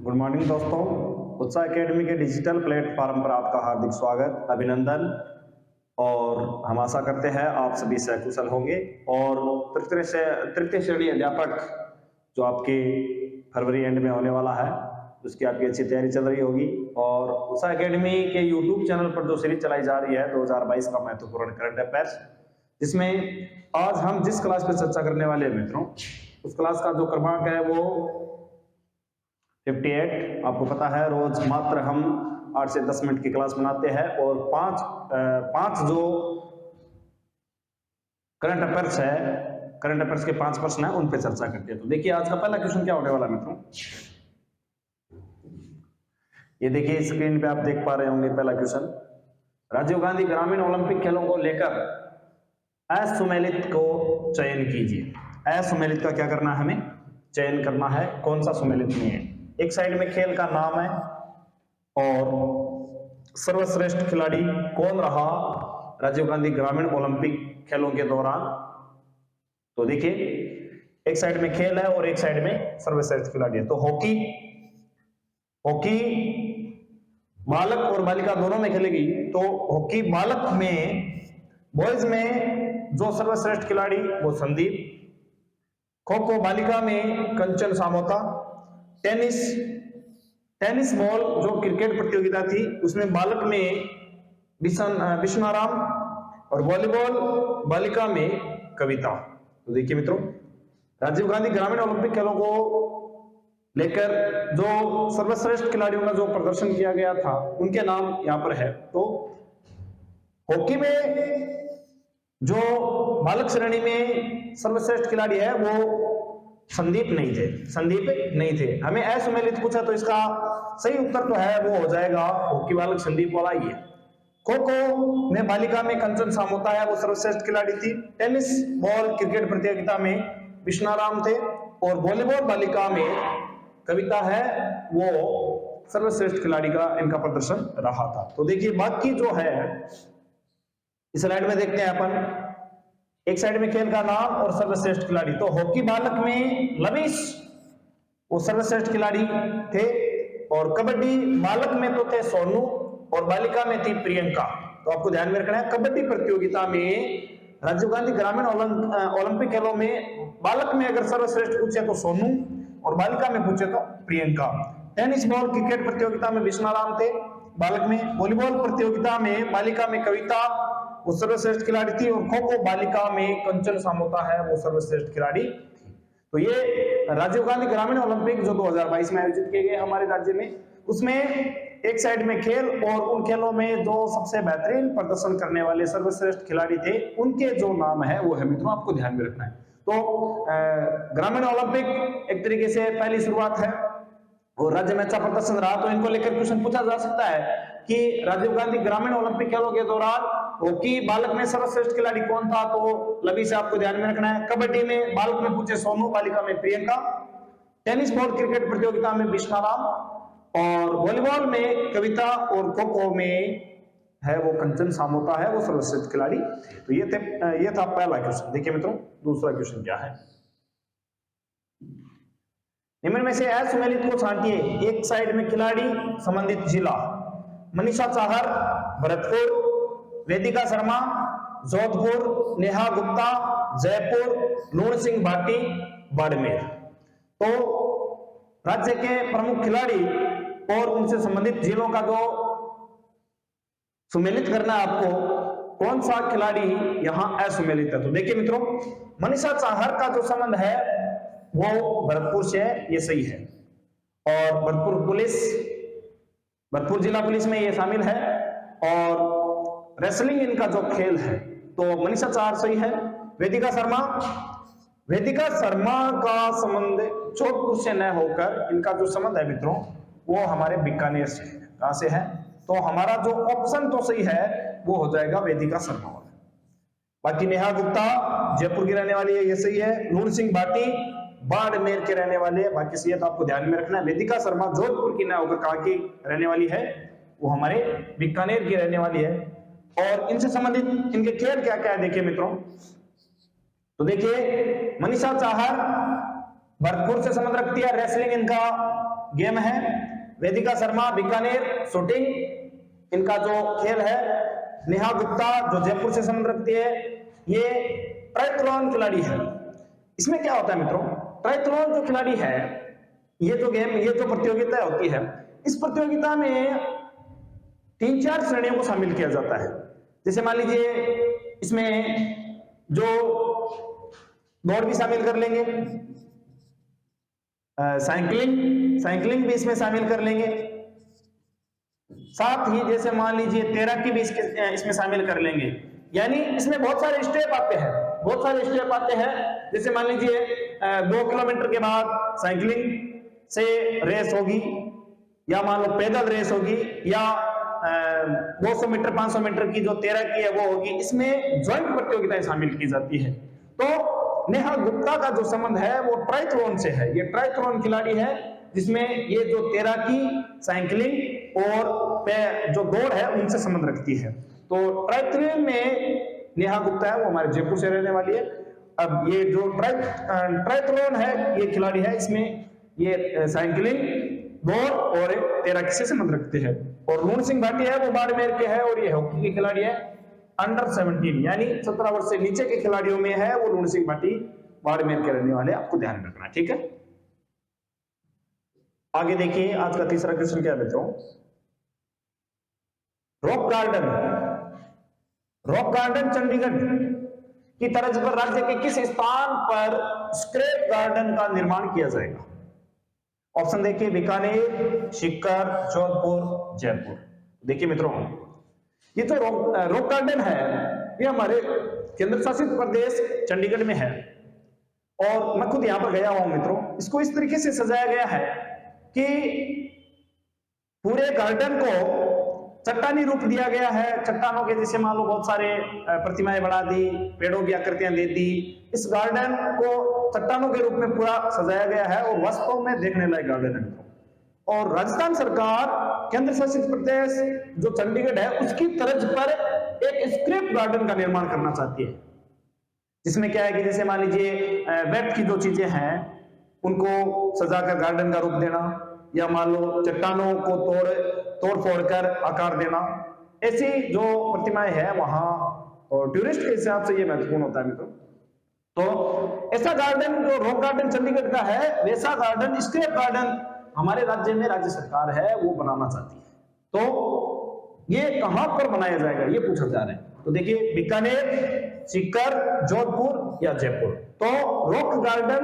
Good morning दोस्तों, उत्साह academy के डिजिटल प्लेटफॉर्म पर आपका हार्दिक स्वागत, अभिनंदन। और हम आशा करते हैं आप सभी सकुशल होंगे। और तृतीय श्रेणी अध्यापक जो आपके फरवरी एंड में होने वाला है, उसकी आपकी अच्छी तैयारी चल रही होगी। और उत्साह एकेडमी के यूट्यूब चैनल पर जो सीरीज चलाई जा रही है 2022 का महत्वपूर्ण करंट अफेयर्स, जिसमें आज हम जिस क्लास पर चर्चा करने वाले हैं मित्रों, उस क्लास का जो क्रमांक है वो 58। आपको पता है रोज मात्र हम 8 से 10 मिनट की क्लास बनाते हैं और पांच जो करंट अफेयर्स है, करंट अफेयर्स के 5 प्रश्न है, उन पे चर्चा करते हैं। तो देखिए आज का पहला क्वेश्चन क्या होने वाला मित्रों, ये देखिए स्क्रीन पे आप देख पा रहे होंगे। पहला क्वेश्चन, राजीव गांधी ग्रामीण ओलंपिक खेलों को लेकर असुमेलित को चयन कीजिए। असुमेलित का क्या करना है, हमें चयन करना है, कौन सा सुमेलित नहीं है। एक साइड में खेल का नाम है और सर्वश्रेष्ठ खिलाड़ी कौन रहा राजीव गांधी ग्रामीण ओलंपिक खेलों के दौरान। तो देखिए एक साइड में खेल है और एक साइड में सर्वश्रेष्ठ खिलाड़ी है। तो हॉकी बालक और बालिका दोनों में खेलेगी। तो हॉकी बालक में, बॉयज में जो सर्वश्रेष्ठ खिलाड़ी वो संदीप, खो खो बालिका में कंचन सामोता, टेनिस बॉल जो क्रिकेट प्रतियोगिता थी उसमें बालक में विश्वनाराम, और वॉलीबॉल बालिका में कविता। तो देखिए मित्रों, राजीव गांधी ग्रामीण ओलंपिक खेलों को लेकर जो सर्वश्रेष्ठ खिलाड़ियों का जो प्रदर्शन किया गया था उनके नाम यहां पर है। तो हॉकी में जो बालक श्रेणी में सर्वश्रेष्ठ खिलाड़ी है वो संदीप नहीं थे। हमें असुमेलित पूछा तो इसका सही उत्तर तो है वो हो जाएगा हॉकी बालक संदीप वाला ही है। खो खो में बालिका में कंचन सामोता है, वो सर्वश्रेष्ठ खिलाड़ी थी। टेनिस बॉल क्रिकेट प्रतियोगिता में विश्वनाराम थे, और वॉलीबॉल बालिका में कविता है, वो सर्वश्रेष्ठ खिलाड़ी का इनका प्रदर्शन रहा था। तो देखिए बाकी जो है इस स्लाइड में देखते हैं अपन, एक साइड में खेल का नाम और सर्वश्रेष्ठ खिलाड़ी। तो हॉकी बालक में लविश वो सर्वश्रेष्ठ खिलाड़ी थे, और कबड्डी बालक में तो थे सोनू और बालिका में थी प्रियंका। तो आपको ध्यान में रखना है, कबड्डी प्रतियोगिता में राजीव गांधी ग्रामीण ओलंपिक खेलों में बालक में अगर सर्वश्रेष्ठ पूछे तो सोनू और बालिका में पूछे तो प्रियंका। टेनिस बॉल क्रिकेट प्रतियोगिता में विश्वनाराम थे बालक में, वॉलीबॉल प्रतियोगिता में बालिका में कविता वो सर्वश्रेष्ठ खिलाड़ी थी, और खो खो बालिका में कंचन सामोता है वो सर्वश्रेष्ठ खिलाड़ी थी। तो ये राजीव गांधी ग्रामीण ओलंपिक जो 2022 में आयोजित किए गए हमारे राज्य में, उसमें एक साइड में खेल और उन खेलों में जो सबसे बेहतरीन प्रदर्शन करने वाले सर्वश्रेष्ठ खिलाड़ी थे उनके जो नाम है वो है मित्रों, आपको ध्यान में रखना है। तो ग्रामीण ओलंपिक एक तरीके से पहली शुरुआत है और राज्य में अच्छा प्रदर्शन रहा, तो इनको लेकर क्वेश्चन पूछा जा सकता है कि राजीव गांधी ग्रामीण ओलंपिक खेलों के दौरान हॉकी बालक में सर्वश्रेष्ठ खिलाड़ी कौन था। तो लवी से आपको ध्यान में रखना है। कबड्डी में बालक में पूछे सोनू, बालिका में प्रियंका। टेनिस बॉल क्रिकेट प्रतियोगिता में विश्वनाराम, और वॉलीबॉल में कविता, और खो खो में है वो कंचन सामोता है वो सर्वश्रेष्ठ खिलाड़ी। तो ये था पहला क्वेश्चन। देखिए मित्रों दूसरा क्वेश्चन क्या है, निम्न में से असुमेलित को छांटिए। एक साइड में खिलाड़ी संबंधित जिला, मनीषा चाहर भरतपुर, वेदिका शर्मा जोधपुर, नेहा गुप्ता जयपुर, लूण सिंह भाटी बाड़मेर। तो राज्य के प्रमुख खिलाड़ी और उनसे संबंधित जिलों का जो सुमेलित करना है आपको, कौन सा खिलाड़ी यहां असुमेलित है। तो देखिए मित्रों, मनीषा चाहर का जो संबंध है वो भरतपुर से है, ये सही है, और भरतपुर जिला पुलिस में ये शामिल है। और रेसलिंग इनका जो खेल है तो मनीषा चाहर सही है। वेदिका शर्मा का संबंध जोधपुर से न होकर इनका जो संबंध है मित्रों वो हमारे बीकानेर से है। कहां से है, तो हमारा जो ऑप्शन तो सही है वो हो जाएगा वेदिका शर्मा वाला। बाकी नेहा गुप्ता जयपुर की रहने वाली है, ये सही है। लूण सिंह भाटी बाड़मेर के रहने वाले हैं, बाकी सही है। तो आपको ध्यान में रखना है, वेदिका शर्मा जोधपुर की न होकर कहां की रहने वाली है, वो हमारे बीकानेर की रहने वाली है। और इनसे संबंधित इनके खेल क्या क्या है देखिए मित्रों, तो देखिए मनीषा चाहर भरतपुर से संबंध रखती है, रेसलिंग इनका गेम है। वेदिका शर्मा बीकानेर शूटिंग, इनका जो खेल है। नेहा गुप्ता जो जयपुर से संबंध रखती है, ये ट्रायथलॉन खिलाड़ी है। इसमें क्या होता है मित्रों, ट्रायथलॉन जो खिलाड़ी है, ये जो गेम, ये जो प्रतियोगिता होती है, इस प्रतियोगिता में 3-4 श्रेणियों को शामिल किया जाता है। जैसे मान लीजिए इसमें जो दौड़ भी शामिल कर लेंगे, साइकिलिंग भी इसमें शामिल कर लेंगे, साथ ही जैसे मान लीजिए तैराकी भी इसमें शामिल कर लेंगे। यानी इसमें बहुत सारे स्टेप आते हैं, जैसे मान लीजिए 2 किलोमीटर के बाद साइकिलिंग से रेस होगी, या मान लो पैदल रेस होगी, या 200 मीटर 500 मीटर की जो तैराकी है वो होगी। इसमें ज्वाइंट प्रतियोगिताएं शामिल की जाती है। तो नेहा गुप्ता का जो संबंध है वो ट्रायथलॉन से है। ये ट्रायथलॉन खिलाड़ी है, जिसमें ये जो तैराकी, साइकिलिंग और जो दौड़ है उनसे संबंध रखती है। तो ट्रायथलॉन में नेहा गुप्ता है, वो हमारे जयपुर से रहने वाली है। अब ये जो ट्रायथलॉन है, ये खिलाड़ी है, इसमें ये साइकिलिंग, दौड़ और तैराकी से संबंध रखते हैं। और लूण सिंह भाटी है, वो बाड़मेर के है, और ये हॉकी के खिलाड़ी है, अंडर 17 यानी 17 वर्ष से नीचे के खिलाड़ियों में है वो लूण सिंह भाटी, बाड़मेर के रहने वाले, आपको ध्यान रखना, ठीक है। आगे देखिए, आज का तीसरा क्वेश्चन क्या है मित्रों, रॉक गार्डन चंडीगढ़ की तर्ज पर राज्य के किस स्थान पर स्क्रैप गार्डन का निर्माण किया जाएगा? ऑप्शन देखिए, बीकानेर, सीकर, जोधपुर, जयपुर। देखिए मित्रों, ये जो रॉक गार्डन है, ये हमारे केंद्र शासित प्रदेश चंडीगढ़ में है, और मैं खुद यहां पर गया हुआ हूं मित्रों। इसको इस तरीके से सजाया गया है कि पूरे गार्डन को चट्टानी रूप दिया गया है। चट्टानों के जैसे मान लो बहुत सारे प्रतिमाएं बना दी, पेड़ों की आकृतियां दे दी। इस गार्डन को चट्टानों के रूप में पूरा सजाया गया है, और वास्तव में देखने लायक गार्डन है। और राजस्थान सरकार, केंद्र शासित प्रदेश जो चंडीगढ़ है, उसकी तर्ज पर एक स्क्रैप गार्डन का निर्माण करना चाहती है, जिसमें क्या है कि जैसे मान लीजिए वेट की जो चीजें हैं उनको सजाकर गार्डन का रूप देना, या मान लो चट्टानों को तोड़ फोड़ कर आकार देना। ऐसी जो प्रतिमाएं हैं वहां, और टूरिस्ट के हिसाब से ये महत्वपूर्ण होता है मित्रों। तो ऐसा गार्डन जो रॉक गार्डन चंडीगढ़ का है, वैसा गार्डन, स्क्रैप गार्डन हमारे राज्य में राज्य सरकार है वो बनाना चाहती है। तो ये कहां पर बनाया जाएगा, ये पूछा जा रहा है। तो देखिए, बीकानेर, सीकर, जोधपुर या जयपुर। तो रॉक गार्डन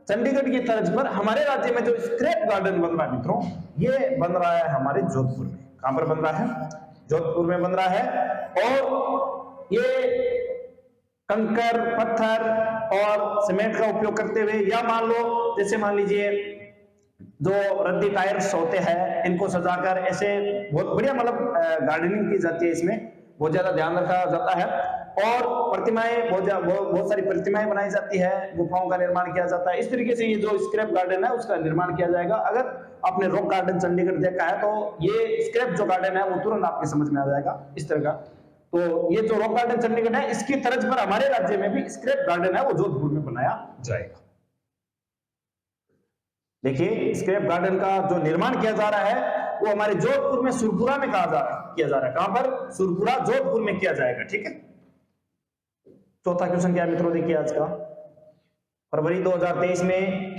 चंडीगढ़ की तर्ज पर हमारे राज्य में जो स्क्रैप गार्डन बन रहा है मित्रों, ये बन रहा है हमारे जोधपुर में। कहां पर बन रहा है? जोधपुर में बन रहा है। और ये कंकर, पत्थर और सीमेंट का उपयोग करते हुए, या मान लो जैसे मान लीजिए जो रद्दी टायर्स होते हैं, इनको सजाकर ऐसे बहुत बढ़िया मतलब गार्डनिंग की जाती है। इसमें बहुत ज्यादा ध्यान रखा जाता है, और प्रतिमाएं बहुत सारी प्रतिमाएं बनाई जाती है, गुफाओं का निर्माण किया जाता है। इस तरीके से ये जो स्क्रैप गार्डन है उसका निर्माण किया जाएगा। अगर आपने रॉक गार्डन चंडीगढ़ देखा है तो ये स्क्रैप जो गार्डन है वो तुरंत आपके समझ में आ जाएगा इस तरह का। तो ये जो रॉक गार्डन चंडीगढ़ है, इसकी तर्ज पर हमारे राज्य में भी स्क्रैप गार्डन है वो जोधपुर में बनाया जाएगा। देखिए, स्क्रैप गार्डन का जो निर्माण किया जा रहा है वो हमारे जोधपुर में सुरपुरा में किया जा रहा है। कहां पर? सुरपुरा, जोधपुर में किया जाएगा, ठीक है। चौथा क्वेश्चन क्या है मित्रों, देखिए आज का, फरवरी 2023 में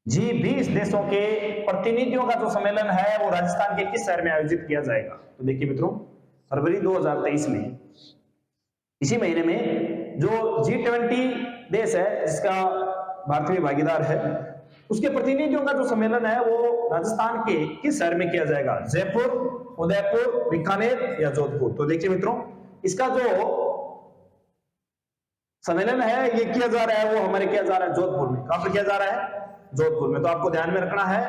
G20 देशों के प्रतिनिधियों का जो सम्मेलन है वो राजस्थान के किस शहर में आयोजित किया जाएगा? तो देखिए मित्रों, फरवरी 2023 में, इसी महीने में, जो G20 देश है जिसका भारत भी भागीदार है, उसके प्रतिनिधियों का जो सम्मेलन है वो राजस्थान के किस शहर में किया जाएगा? जयपुर, उदयपुर, बीकानेर या जोधपुर? तो देखिए मित्रों, इसका जो सम्मेलन है ये किया जा रहा है वो हमारे किया जा रहा है जोधपुर में। कहां पर किया जा रहा है? जोधपुर में। तो आपको ध्यान में रखना है,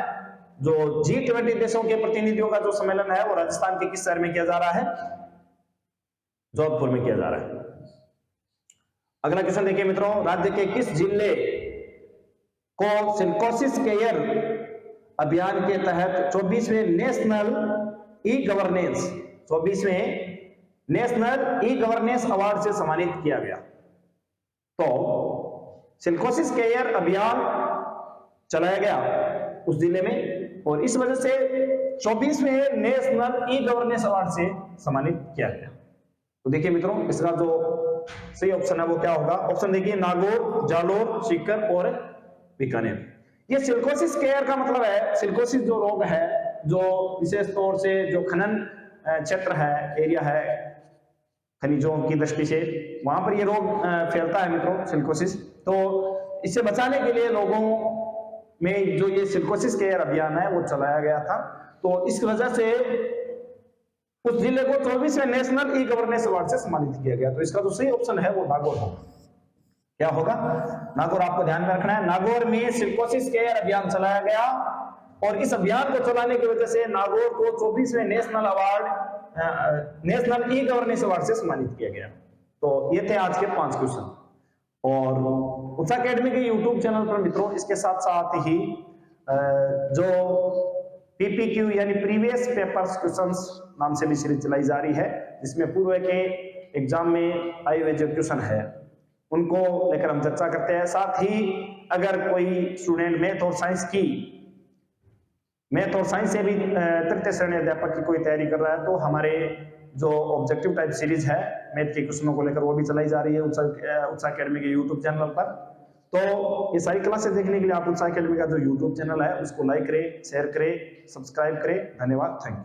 जो G20 देशों के प्रतिनिधियों का जो सम्मेलन है वो राजस्थान के किस शहर में किया जा रहा है? जोधपुर में किया जा रहा है। अगला क्वेश्चन देखिए मित्रों, राज्य के किस जिले को सिंकोसिस केयर अभियान के तहत 24वें नेशनल ई गवर्नेंस अवार्ड से सम्मानित किया गया? तो सिंकोसिस केयर अभियान चलाया गया उस जिले में, और इस वजह से 24वें नेशनल ई गवर्नेंस अवार्ड से सम्मानित किया गया। तो देखिए मित्रों, इसका जो सही ऑप्शन है वो क्या होगा? ऑप्शन देखिए, नागौर, जालोर, सीकर और बीकानेर। ये सिलिकोसिस केयर का मतलब है, सिलिकोसिस जो रोग है, जो विशेष तौर से जो खनन क्षेत्र है, एरिया है खनिजों की दृष्टि से, वहां पर ये रोग फैलता है मित्रों, सिलिकोसिस। तो इससे बचाने के लिए लोगों में जो ये सिलिकोसिस केयर अभियान है वो चलाया गया था। तो इस वजह से उस जिले को 24वें नेशनल ई गवर्नेंस अवार्ड से सम्मानित किया गया। तो इसका जो सही ऑप्शन है वो नागौर होगा। क्या होगा? नागौर। आपको ध्यान में रखना है, नागौर में सिलिकोसिस केयर अभियान चलाया गया, और इस अभियान को चलाने की वजह से नागौर को 24वें नेशनल ई गवर्नेंस अवार्ड से सम्मानित किया गया। तो ये थे आज के 5 क्वेश्चन। और उत्साह अकेडमी के यूट्यूब चैनल पर मित्रों इसके साथ साथ ही जो पीपीक्यू यानी प्रीवियस पेपर्स क्वेश्चंस नाम से भी सीरीज चलाई जा रही है, जिसमें पूर्व के एग्जाम में आए हुए जो क्वेश्चन है उनको लेकर हम चर्चा करते हैं। साथ ही अगर कोई स्टूडेंट मैथ और साइंस से भी तृतीय श्रेणी अध्यापक की कोई तैयारी कर रहा है, तो हमारे जो ऑब्जेक्टिव टाइप सीरीज है मैथ के क्वेश्चनों को लेकर वो भी चलाई जा रही है उत्साह अकेडमी के यूट्यूब चैनल पर। तो ये सारी क्लासेस देखने के लिए आप उत्साह अकेडमी का जो यूट्यूब चैनल है उसको लाइक करें, शेयर करें, सब्सक्राइब करें। धन्यवाद, थैंक यू।